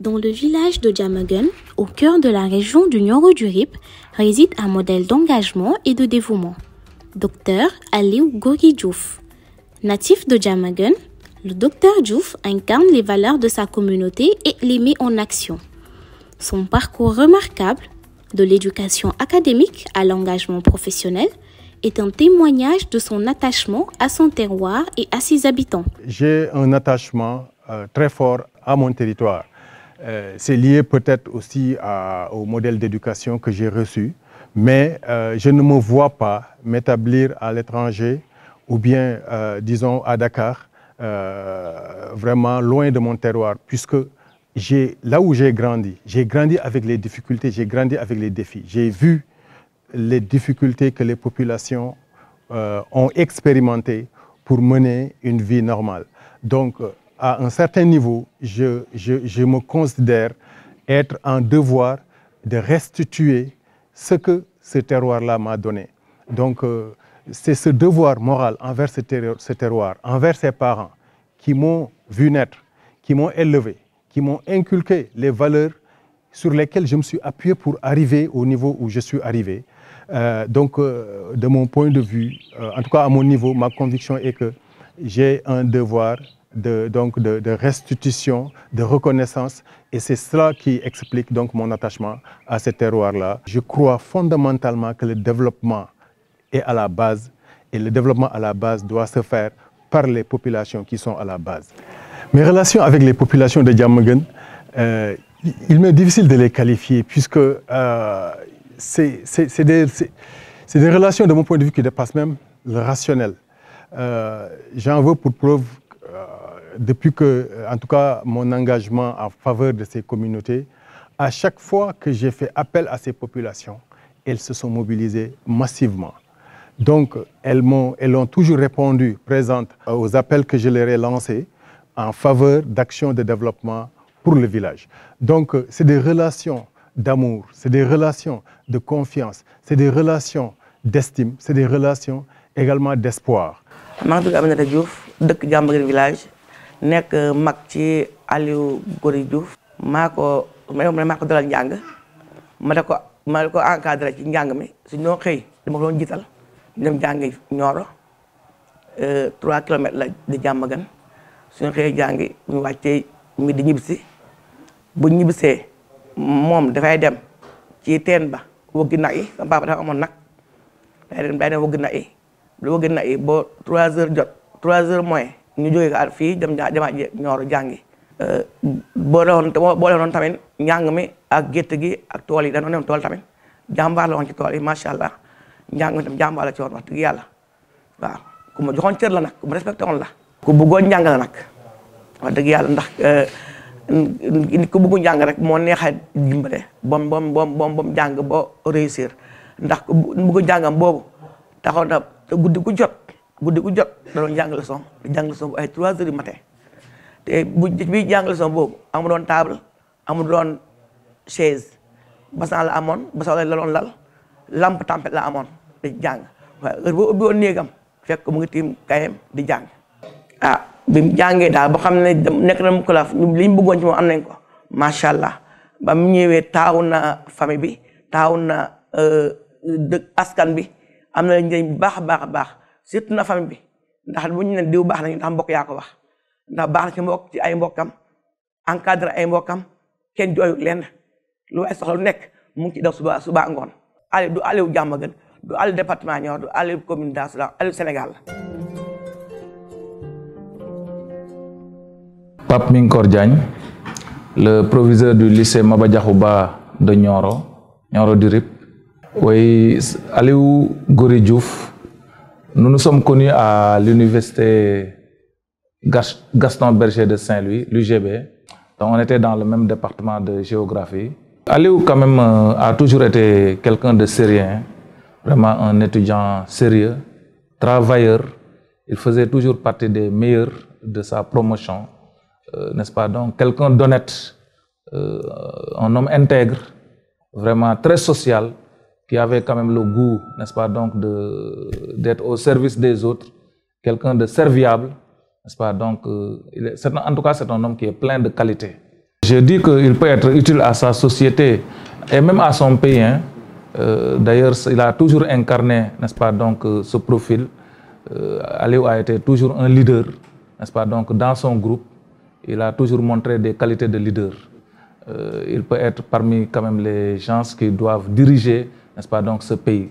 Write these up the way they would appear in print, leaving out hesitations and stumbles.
Dans le village de Diamaguène, au cœur de la région du Nioro du Rip, réside un modèle d'engagement et de dévouement. Dr Aliou Gorgui Diouf. Natif de Diamaguène, le Dr Diouf incarne les valeurs de sa communauté et les met en action. Son parcours remarquable, de l'éducation académique à l'engagement professionnel, est un témoignage de son attachement à son terroir et à ses habitants. J'ai un attachement très fort à mon territoire. C'est lié peut-être aussi au modèle d'éducation que j'ai reçu, mais je ne me vois pas m'établir à l'étranger ou bien, disons, à Dakar, vraiment loin de mon terroir, puisque là où j'ai grandi avec les difficultés, j'ai grandi avec les défis. J'ai vu les difficultés que les populations ont expérimentées pour mener une vie normale. Donc, à un certain niveau, je me considère être en devoir de restituer ce que ce terroir-là m'a donné. Donc, c'est ce devoir moral envers ce terroir, envers ses parents, qui m'ont vu naître, qui m'ont élevé, qui m'ont inculqué les valeurs sur lesquelles je me suis appuyé pour arriver au niveau où je suis arrivé. Donc, de mon point de vue, en tout cas à mon niveau, ma conviction est que j'ai un devoir de restitution, de reconnaissance, et c'est cela qui explique donc mon attachement à ce terroir-là. Je crois fondamentalement que le développement est à la base, et le développement à la base doit se faire par les populations qui sont à la base. Mes relations avec les populations de Diamaguène, il m'est difficile de les qualifier, puisque c'est des relations, de mon point de vue, qui dépassent même le rationnel. J'en veux pour preuve, depuis que, en tout cas, mon engagement en faveur de ces communautés, à chaque fois que j'ai fait appel à ces populations, elles se sont mobilisées massivement. Donc, elles ont toujours répondu présentes aux appels que je leur ai lancés en faveur d'actions de développement pour le village. Donc, c'est des relations d'amour, c'est des relations de confiance, c'est des relations d'estime, c'est des relations également d'espoir. Je suis Aminata Diouf, de Diamaguène village. Nek mag ci Aliou Gorgui Diouf mako dalal njàng ma ko encadré ci njàng mi su ñoo xëy dama ko doon jiital dem jàngi Nioro 3 kilomètres la di Diamaguène suñu xëyee jàngi ñu wàccee mi di ñibbisi bu ñibbisee moom dafay dem ci teen ba wëggi nag yi sama papa dafa amoon nag day dem wëggi nag yi bu wëggi nag yi ba 3 heures jot 3 heures moins ñu jógee ko fii dem Nioro jàngi boo doon tamit njàng mi ak gétt gi ak tool yi dañoo newoon tool tamit jàmbaar la woon ci tool yi macha allah njàng mi tam jàmbaar la ci woon wax dëgg yàlla waaw ku ma joxoon cër la nag ku ma respecté woon la ku bëggoon njàng la nag wax dëgg yàlla ndax ku bëggu njàng rek moo neexee dimbale bom jàng ba réussir ndax ku bëggu njàngam boobu taxaw na guddi gu jot da doon jàng leçon bu ay 3 heures du matin te bi jàng leçon boobu amu doon table amu doon chaise basan la amoon basan la doon lal lampe tempête la amoon di jàng waaye heure boo ubbi woon néegam fekk mu ngi tiim kayam di jàng bi mu jàngee daal ba xam ne nekk na mu ko la li ñu bëggoon ci moom am nañ ko macha allah ba mu ñëwee taawu na famille bi taawu na askan bi am na njëriñ bu baax a baax surtout na famille bi ndax bu ñu ne diw baax nañu ndax mbokk yaa ko wax ndax baax na ci mbokk ci ay mbokkam encadré ay mbokkam kenn jooyu lenn lu ay soxla lu nekk mu ngi ci daw suba ngoon Aliou du Aliou Diamaguène du Aliou département Nioro du Aliou commune d'Assoula Aliou Sénégal la. Pape Minkor Diagne, le proviseur du lycée Maba Diakhou Ba de Nioro du Rip. Oui, Aliou Gorgui Diouf, nous sommes connus à l'université Gaston Berger de Saint-Louis, l'UGB. Donc on était dans le même département de géographie. Aliou quand même a toujours été quelqu'un de sérieux, hein? Vraiment un étudiant sérieux, travailleur. Il faisait toujours partie des meilleurs de sa promotion, n'est-ce pas? Donc quelqu'un d'honnête, un homme intègre, vraiment très social, qui avait quand même le goût, n'est-ce pas, donc d'être au service des autres, quelqu'un de serviable, n'est-ce pas? Donc, en tout cas, c'est un homme qui est plein de qualités. Je dis qu'il peut être utile à sa société et même à son pays. D'ailleurs, il a toujours incarné, n'est-ce pas, donc, ce profil. Aliou a été toujours un leader, n'est-ce pas, donc, dans son groupe. Il a toujours montré des qualités de leader. Il peut être parmi quand même les gens qui doivent diriger, n'est-ce pas, donc, ce pays.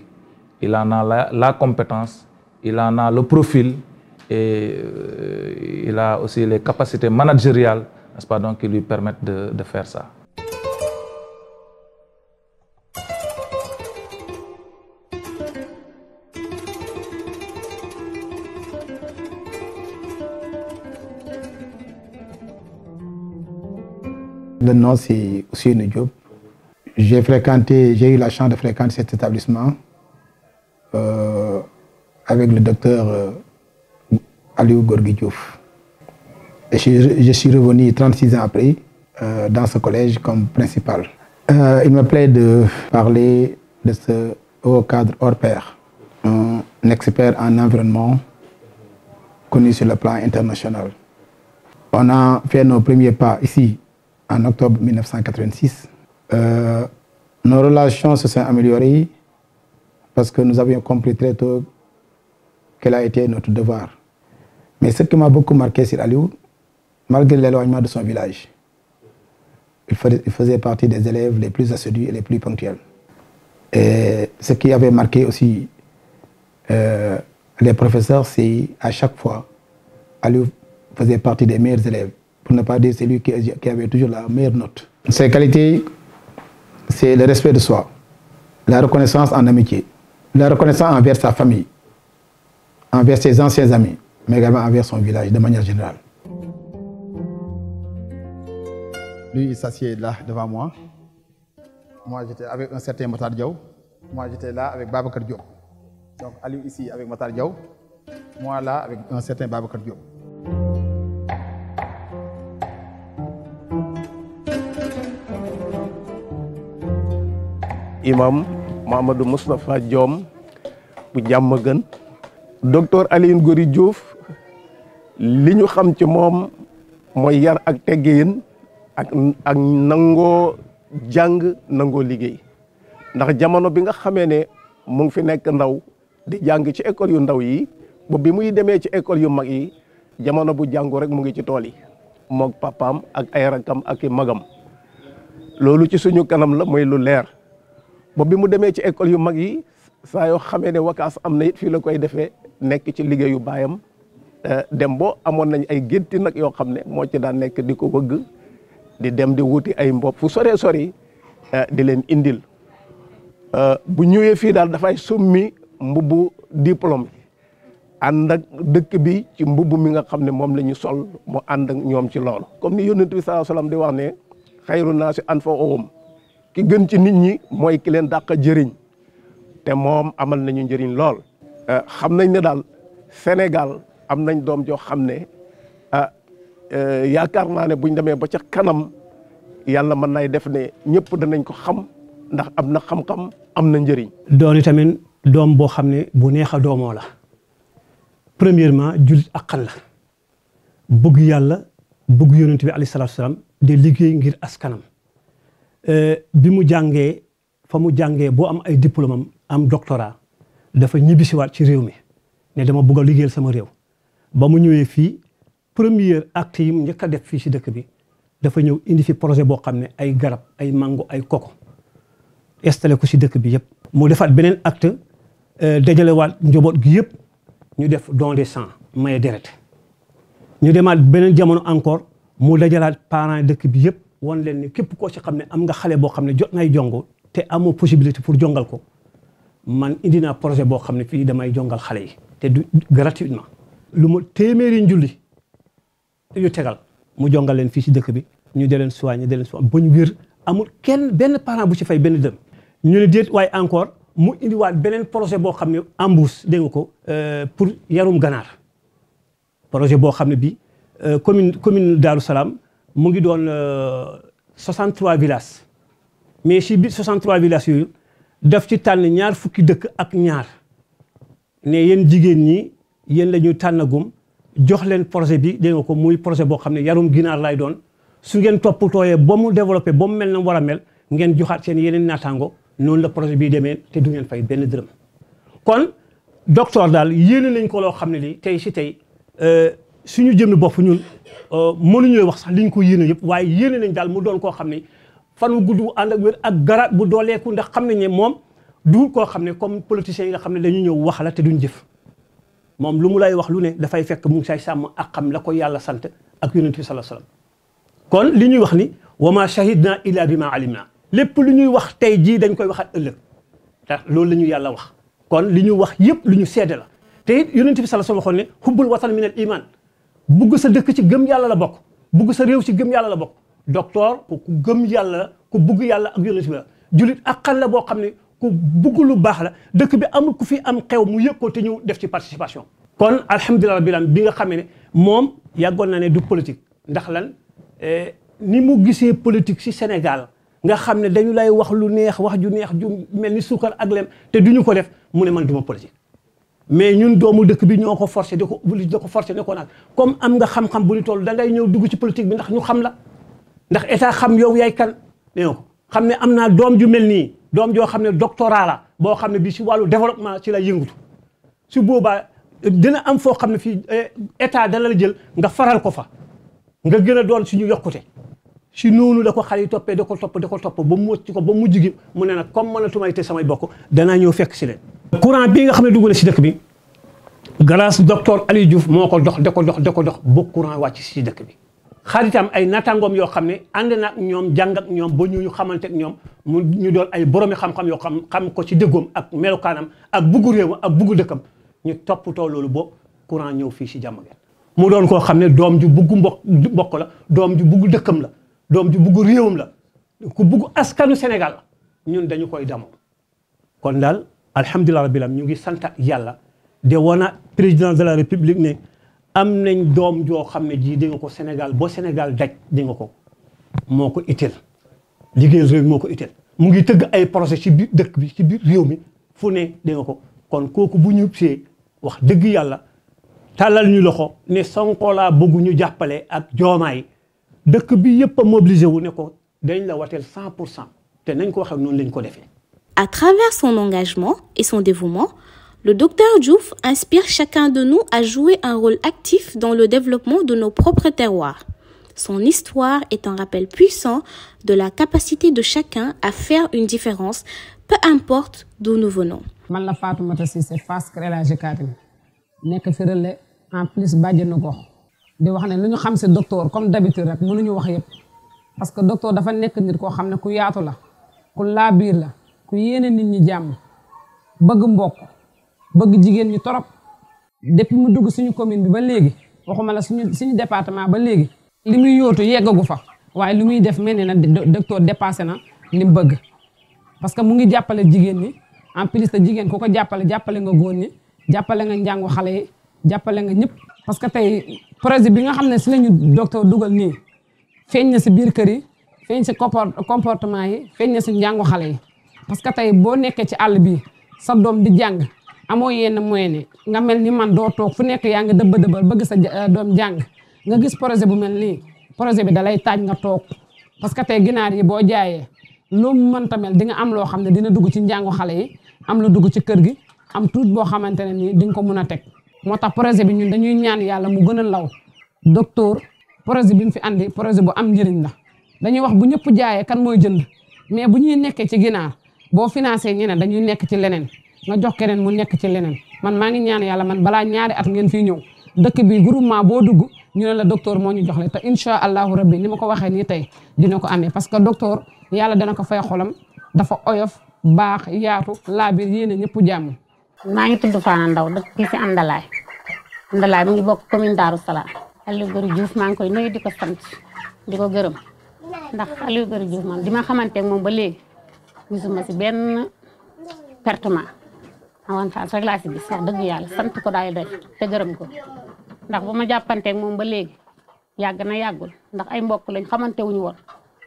Il en a la compétence, il en a le profil et il a aussi les capacités managériales, n'est-ce pas, donc, qui lui permettent de faire ça. Le nom, c'est Ousseynou Diop. J'ai eu la chance de fréquenter cet établissement avec le docteur Aliou Gorgui Diouf. Et je suis revenu 36 ans après dans ce collège comme principal. Il me plaît de parler de ce haut cadre hors pair, un expert en environnement connu sur le plan international. On a fait nos premiers pas ici en octobre 1986. Nos relations se sont améliorées parce que nous avions compris très tôt quel a été notre devoir. Mais ce qui m'a beaucoup marqué sur Aliou, malgré l'éloignement de son village, il faisait partie des élèves les plus assidus et les plus ponctuels. Et ce qui avait marqué aussi les professeurs, c'est à chaque fois, Aliou faisait partie des meilleurs élèves, pour ne pas dire celui qui avait toujours la meilleure note. Ses qualités, c'est le respect de soi, la reconnaissance en amitié, la reconnaissance envers sa famille, envers ses anciens amis, mais également envers son village de manière générale. Lui, il s'assied là devant moi. Moi, j'étais avec un certain Matar Diaw. Moi, j'étais là avec Babacar Diop. Donc, Aliou ici avec Matar Diaw. Moi, là avec un certain Babacar Diop. Imam Mamadou Moustapha Diom bu Diamaguène. Docteur Aliou Gorgui Diouf li ñu xam ci moom mooy yar ak teggin ak nangoo jàng nangoo liggéey ndax jamono bi nga xamee ne mu ngi fi nekk ndaw di jàng ci école yu ndaw yi ba bi muy demee ci école yu mag yi jamono bu jàngu rek mu ngi ci tool yi moog papaam ak ay rakam ak i magam loolu ci suñu kanam la mooy lu leer ba bi mu demee ci école yu mag yi saa yoo xamee ne wakaas am na it fii la koy defee nekk ci liggéeyu baayam dem boo amoon nañ ay génti nag yoo xam ne moo ci daan nekk di ko wëgg di dem di wuti ay mbopp fu sore sori di leen indil bu ñëwee fii daal dafay summi mbubbu diplôme ànd ak dëkk bi ci mbubb mi nga xam ne moom la ñu sol mu ànd ak ñoom ci loolu comme ni yonent bi sallallahu alayhi wasallam di wax ne xayru naasi anfa'uhum ki gën ci nit ñi mooy ki leen dàq jëriñ te moom amal nañu njëriñ lool xam nañ ne daal Sénégal am nañ doom joo xam ne yaakaar naa ne buñ demee ba ca kanam yàlla mën nay def ne ñëpp danañ ko xam ndax am na xam-xam am na njëriñ. dooni tamit doom boo xam ne bu neex a doomoo la premièrement jullit ak xal la bëgg yàlla bëgg yonent bi alayhi salaatu salaam de liggéey ngir askanam bi mu jàngee fa mu jàngee boo am ay diplôme am doctorat dafa ñibbisiwaat ci réew mi ne dama bëgg a liggéeyal sama réew ba mu ñëwee fii premier acte yi mu njëkk a def fii si dëkk bi dafa ñëw indi fi projet boo xam ne ay garab ay mango ay koko installé ko si dëkk bi yëpp. mu defaat beneen acte dajalewaat njaboot gi yëpp ñu def don de sang maye deret ñu demaat beneen jamono encore mu dajalaat parents dëkk bi yëpp wan leen ni képp koo ci xam ne am nga xale boo xam ne jot ngay jongo te amoo possibilité pour jongal ko man indi naa projet boo xam ne fii damay jongal xale yi te du gratuitement. lu mu téeméeri njulli yu tegal mu jongal leen fii si dëkk bi ñu de leen soigné ba ñu wér amul kenn benn parent bu ci fay benn dëm ñu ne déet waaye encore mu indiwaat beneen projet boo xam ne embouche dégg nga ko pour yarum ganaar projet boo xam ne bi commune Darou Salam mu ngi doon 63 villages mais si biir 63 villages yooyu daf ci tànn ñaar fukki dëkk ak ñaar ne yéen jigéen ñi yéen la ñuy tànnagum jox leen projet bi dégg nga ko muy projet boo xam ne yarum ginaar lay doon su ngeen toppatooyee ba mu développé ba mu mel na war a mel ngeen joxaat seen yeneen naataango noonu la projet bii demee te du ngeen fay benn dërëm. kon docteur daal yéene nañ ko loo xam ne lii tey si tey suñu jëmmi bopp ñun mënuñoo wax sax liñ ko yéene yëpp waaye yéene nañ daal mu doon koo xam ne fan wu gudd ànd ak wér ak garaat bu dooleeku ndax xam nañ ne moom du koo xam ne comme politiciens yi nga xam ne dañu ñëw wax la te duñ jëf moom lu mu lay wax lu ne dafay fekk mu ngi say sàmm ak xam la ko yàlla sant ak yonent bi sallallahu alayhi wasallam kon li ñuy wax ni wa ma shahidna illa bima alimna lépp lu ñuy wax tey jii dañ koy waxaat ëllëg te loolu la ñu yàlla wax kon li ñu wax yëpp lu ñu seede la te it yonent bi sallallahu alayhi wasallam waxoon ne hubbul watan min al iman bugg sa dëkk ci gëm yàlla la bokk bugg sa réew ci gëm yàlla la bokk docteur ku gëm yàlla ku bugg yàlla ak yonent bi la julit ak xal la boo xam ne ku bugg lu baax la dëkk bi amul ku fi am xew mu yëg ko te ñëw def ci participation kon alhamdulilah rabbil alamin bi nga xamee ne moom yàggoon na ne du politique ndax lan ni mu gisee politique ci Sénégal nga xam ne dañu lay wax lu neex wax ju neex ju mel ni suukar ak lem te duñu ko def mu ne man duma politique mais ñun doomu dëkk bi ñoo ko forcé da ko forcé ne ko nag comme am nga xam-xam bu ñu toll da ngay ñëw dugg ci politique bi ndax ñu xam la ndax état xam yow yaay kan nee ko xam ne am naa doom ju mel nii doom joo xam ne doctorat la boo xam ne bi si wàllu développement ci la yëngutu su boobaa dina am foo xam ne fii état dana la jël nga faral ko fa nga gën a doon suñu yokkute si noonu la ko xale yi toppee da ko topp ba mu wëcc ko ba mujj gi mu ne nag comme mënatumay te samay bokk danaa ñëw fekk si leen courant bii nga xam ne dugg na si dëkk bi grâce docteur Aliou Diouf moo ko dox da ko dox ba courant wàcc si dëkk bi xaritam ay naataangoom yoo xam ne ànd na ak ñoom jàng ak ñoom ba ñu xamante ak ñoom mu ñu doon ay boromi xam-xam yoo xam ko ci dëggoom ak melokaanam ak buggu réewam ak buggu dëkkam ñu toppatoo loolu ba courant ñëw fii si Diamaguène mu doon koo xam ne doom ju buggu mbokk la doom ju buggu dëkkam la doom ju buggu réewam la ku buggu askanu Sénégal ñun dañu koy damoo kon daal alhamdulilah rabbil alamin ñu ngi sant yàlla de wana président de la république ne am nañ doom joo xam ne ji di nga ko Sénégal boo Sénégal daj di nga ko moo ko itteel liggéeyal réew moo ko itteel mu ngi tëgg ay projet ci biir dëkk bi ci biir réew mi fu ne di nga ko kon kooku bu ñu see wax dëgg yàlla tàllal ñu loxo ne Sonko laa bëgg ñu jàppale ak Diomaye dëkk bi yëpp a mobilisé wu ne ko dañ la wateel 100% te nañ ko waxee noonu lañ ko defee. À travers son engagement et son dévouement, le docteur Diouf inspire chacun de nous à jouer un rôle actif dans le développement de nos propres terroirs. Son histoire est un rappel puissant de la capacité de chacun à faire une différence, peu importe d'où nous venons. Man la Fatoumata Cissé Fass Kër El Hadji Katim nekk fi relais en plus bàjjenu gox di wax ne lu ñu xam si docteur comme d'habitude rek mënuñu wax yëpp parce que docteur dafa nekk nit koo xam ne ku yaatu la ku laabiir la ku yéene nit ñi jàmm bëgg mbokk bëgg jigéen ñi torop depuis mu dugg suñu commune bi ba léegi waxuma la suñu département ba léegi li muy yóotu yeggagu fa waaye li muy def mel ni na docteur dépassé na li mu bëgg parce que mu ngi jàppale jigéen ñi en plus de jigéen ku ko jàppale nga góor ñi jàppale nga njàngu xale yi jàppale nga ñëpp parce que tey projet bi nga xam ne si lañu docteur dugal nii feeñ na si biir kër yi feeñ si comportement yi feeñ na si njàngu xale yi parce que tey boo nekkee ci àll bi sa doom di jàng amoo yenn moyen nga mel ni man doo toog fu nekk yaa ngi dëbbal bëgg sa doom jàng nga gis projet bu mel nii projet bi dalay taaj nga toog parce que tey ginaar yi boo jaayee loo mënta mel di nga am loo xam ne dina dugg ci njàngu xale yi am lu dugg ci kër gi am tuut boo xamante ne nii di nga ko mun a teg moo tax projet bi ñun dañuy ñaan yàlla mu gën a law docteur projet bi mu fi andi projet bu am njëriñ la dañuy wax bu ñëpp jaayee kan mooy jënd mais bu ñuy nekkee ci ginaar boo financé ñeneen dañuy nekk ci leneen nga jox keneen mu nekk ci leneen man maa ngi ñaan yàlla man balaa ñaari at ngeen fii ñëw dëkk bi groupement boo dugg ñu ne la docteur moo ñu jox le te incha allahu rabbi ni ma ko waxee nii tey dina ko amee parce que docteur yàlla dana ko fay xolam dafa oyof baax yaatu laabir yéene ñëpp jàmm. maa ngi tudd Fana Ndaw dëkk fii si Amdalaay mu ngi bokk commune Darou Salam. Aliou Gory Diouf maa ngi koy nuyu di ko sant di ko gërëm ndax Aliou Gory Diouf man di ma xamanteeg moom ba léegi gisuma si benn pertement avantage rek laa si gis wax dëgg yàlla sant ko daay doy te gërëm ko ndax bu ma jàppanteeg moom ba léegi yàgg na yàggul ndax ay mbokk lañ xamante wuñu woon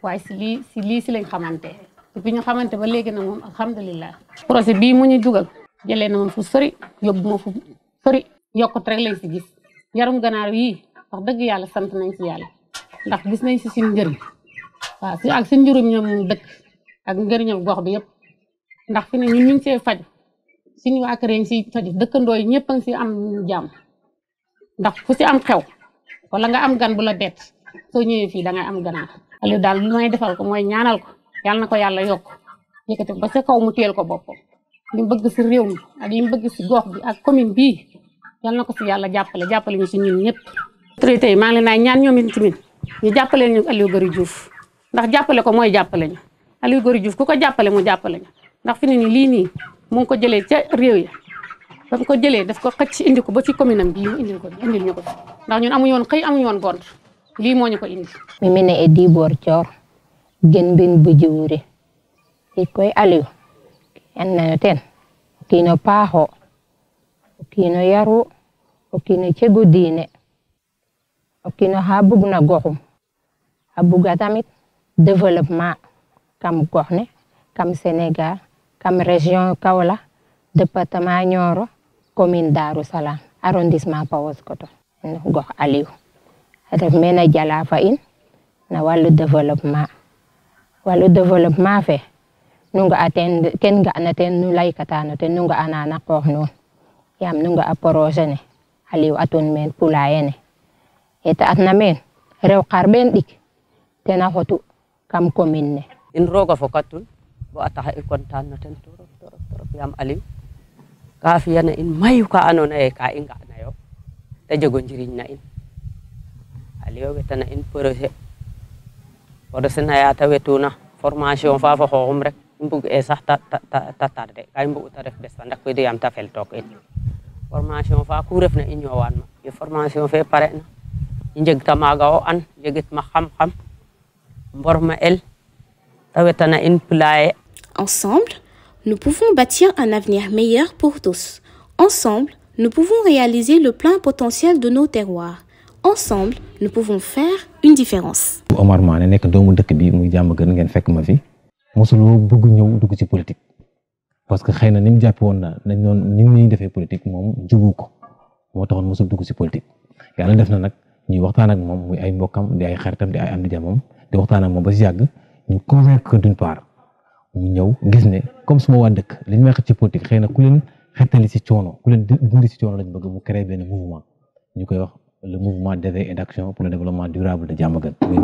waaye si lii lañ xamante depuis ñu xamante ba léegi nag moom alhamdulilah. projet bii mu ñu dugal jëlee na moom fu sori yóbbu ma fu sori yokkut rek lañ si gis yarum ganaar yii wax dëgg yàlla sant nañ si yàlla ndax gis nañ si suñu njëriñ waaw si ak suñu njëriñ ñoom dëkk ak njëriñam gox bi yëpp ndax fi ne ñun ñu ngi see faju suñu waa kër yi ngi si faju dëkkandoo yi ñëpp a ngi si am jàmm ndax fu si am xew wala nga am gan bu la bett soo ñëwee fii da ngay am ganaar Aliou daal lu may defal ko mooy ñaanal ko yàlla na ko yàlla yokk yëkkati ba sa kaw mu teel ko boppam li mu bëgg si réew mi ak li mu bëgg si gox bi ak commune bii yàlla na ko si yàlla jàppale ñu si ñun ñëpp. autorité yi maa ngi leen di ñaan ñoom tamit ñu jàppale ñu Aliou Gory Diouf ndax jàppale ko mooy jàppale ñu Aliou Gory Diouf ku ko jàppale mu jàppale ñu ndax fi ne nii lii nii mu ngi ko jëlee ca réew yi ba mu ko jëlee daf ko xëcc indi ko ba ci commune am bii mu indil ñu ko ndax ñun amuñu woon xëy amuñu woon gont lii moo ñu ko indi. mimine e Dibor Thior gen bin bujiwure ikoy Aliou en ten kino paaxo kino yaru o kino cegu diine o kino ha bugna goxum a buga tamit développement kam gox ne kam Sénégal kam région Kaolack département Nioro commune Darou Salam arrondissement Paoskoto gox Aliou ref mena jala fa in na wàllu développement fe nu nga aten ken nga na ten nu laykatano ten nu nga anana qoox nuun yaam nu nga a projet ne Aliou atun meen poulailler ne eta atna meen rew xarɓeen ɗik tena xotu kam commune ne in rooga fokatun bo a taxa i content no ten torop yaam Aliou ka fiyana in mayu ka andoona yee ka i nga'nayo ta jeg o njiriñ na in Aliou wetana in projet na yaata wetuna formation fa fo xooxum rek i mbug e sax ta tarde ka i mbug ta ref bes fa ndakwiid yaam ta fel took in formation fa ku refna i ñoowaan ma ye formation fe pare na i njegta maaga o an jegit ma xam-xam mborma el ta wetana in poulailler. Ensemble, nous pouvons bâtir un avenir meilleur pour tous. Ensemble, nous pouvons réaliser le plein potentiel de nos terroirs. Ensemble, nous pouvons faire une différence. Omar Mané nekk doomu dëkk bi muy jàmm gën ngeen fekk ma fi mosuloo bëgg ñëw dugg ci politique parce que xëy na ni mu jàppe woon na nañ noon ni ñuy defee politique moom jubu ko moo taxoon mosul dugg ci politique yàlla def na nag ñuy waxtaan ak moom muy ay mbokkam di ay xaritam di ay am di jàmmam di waxtaan ak moom ba si yàgg ñu convaincre d'une part mu ñëw gis ne comme suma waa dëkk li ñu may xëcc ci politique xëy na ku leen xettali ci coono ku leen dindi ci coono lañ bëgg mu créer benn mouvement ñu koy wax le mouvement d'éveil et d'action pour le développement durable de Diamaguène muy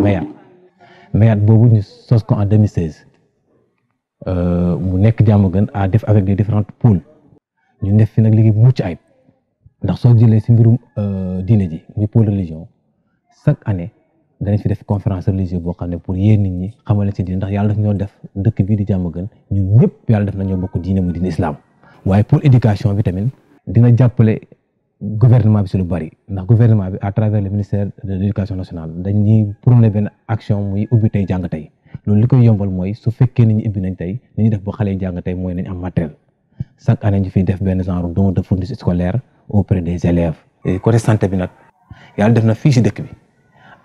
MEAD boobu ñu sos ko en 2016 mu nekk Diamaguène à def avec des différentes pôles ñu def fi nag liggéey bu mucc ayib ndax soo jëlee si mbirum diine ji muy pôle religion chaque année danañ fi def conférence religieuse boo xam ne pour yéen nit ñi xamale si diine ndax yàlla daf ñoo def dëkk bii di Diamaguène ñun ñëpp yàlla def na ñoo bokk diine muy diine islam waaye pour éducation bi tamit dina jàppale gouvernement bi si lu bari ndax gouvernement bi à travers le ministère de l'éducation nationale dañuy prôné benn action muy ubbi tey jàng tey loolu li koy yombal mooy su fekkee ni ñu ubbi nañ tey ni ñuy def ba xale yi jàng tey mooy nañ am matériel chaque année ñu fiy def benn genre don de fourniture scolaire auprès des élèves. côté santé bi nag yàlla def na fii si dëkk bi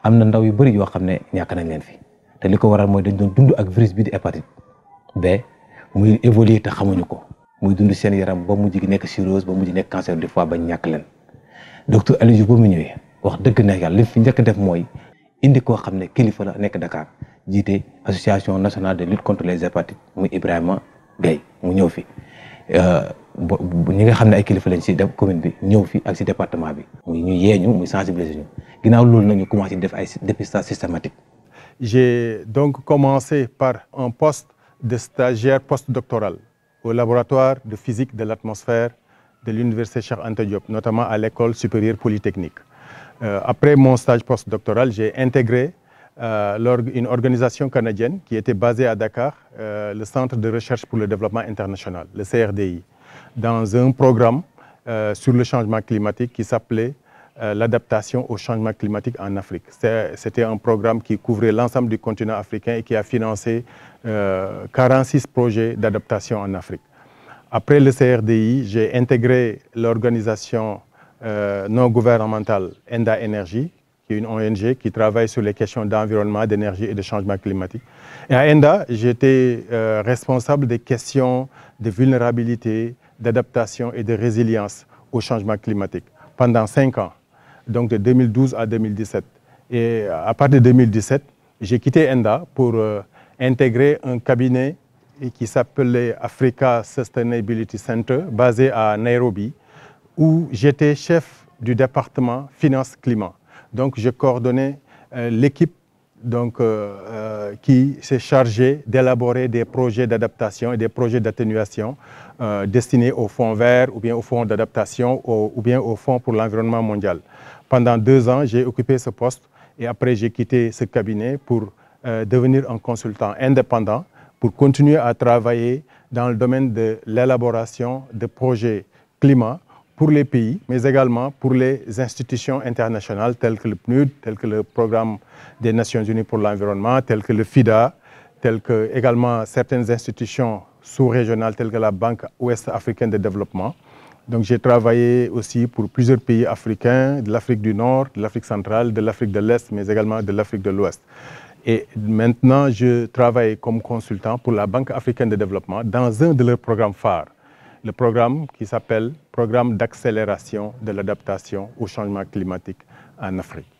am na ndaw yu bëri yoo xam ne ñàkk nañ leen fi te li ko waral mooy dañ doon dund ak virus bi di hépatite B muy évoluer te xamuñu ko. muy dund seen yaram ba mujj gi nekk cirrhose ba mujj nekk cancer du foie ba ñàkk leen docteur Aliou Diouf ba mu ñëwee wax dëgg neex yàlla li fi njëkk def mooy indi koo xam ne kilifa la nekk Dakar jiite association nationale de lutte contre les hépatites muy Ibrahima Gueye mu ñëw fi ñi nga xam ne ay kilifa lañ si commune bi ñëw fi ak si département bi muy ñu yeeñu muy sensibiliser ñu ginnaaw loolu nag ñu commencé def ay dépistage systématique. J'ai donc commencé par un poste de stagiaire postdoctoral au laboratoire de physique de l'atmosphère de l'université Cheikh Anta Diop, notamment à l'école supérieure polytechnique. Après mon stage postdoctoral, j'ai intégré une organisation canadienne qui était basée à Dakar, le Centre de recherche pour le développement international, le CRDI, dans un programme sur le changement climatique qui s'appelait l'adaptation au changement climatique en Afrique. C'était un programme qui couvrait l'ensemble du continent africain et qui a financé 46 projets d'adaptation en Afrique. Après le CRDI, j'ai intégré l'organisation non gouvernementale Enda Énergie, qui est une ONG qui travaille sur les questions d'environnement, d'énergie et de changement climatique. Et à Enda, j'étais responsable des questions de vulnérabilité, d'adaptation et de résilience au changement climatique pendant 5 ans, donc de 2012 à 2017. Et à partir de 2017, j'ai quitté ENDA pour intégrer un cabinet qui s'appelait Africa Sustainability Center, basé à Nairobi, où j'étais chef du département Finance-Climat. Donc, je coordonnais l'équipe qui s'est chargée d'élaborer des projets d'adaptation et des projets d'atténuation destinés au Fonds vert ou bien au Fonds d'adaptation ou bien au Fonds pour l'environnement mondial. Pendant 2 ans, j'ai occupé ce poste et après j'ai quitté ce cabinet pour devenir un consultant indépendant pour continuer à travailler dans le domaine de l'élaboration de projets climat pour les pays, mais également pour les institutions internationales telles que le PNUD, telles que le Programme des Nations Unies pour l'environnement, telles que le FIDA, telles que également certaines institutions sous-régionales telles que la Banque ouest africaine de développement. Donc j'ai travaillé aussi pour plusieurs pays africains, de l'Afrique du Nord, de l'Afrique centrale, de l'Afrique de l'Est, mais également de l'Afrique de l'Ouest. Et maintenant, je travaille comme consultant pour la Banque africaine de développement dans un de leurs programmes phares, le programme qui s'appelle Programme d'accélération de l'adaptation au changement climatique en Afrique.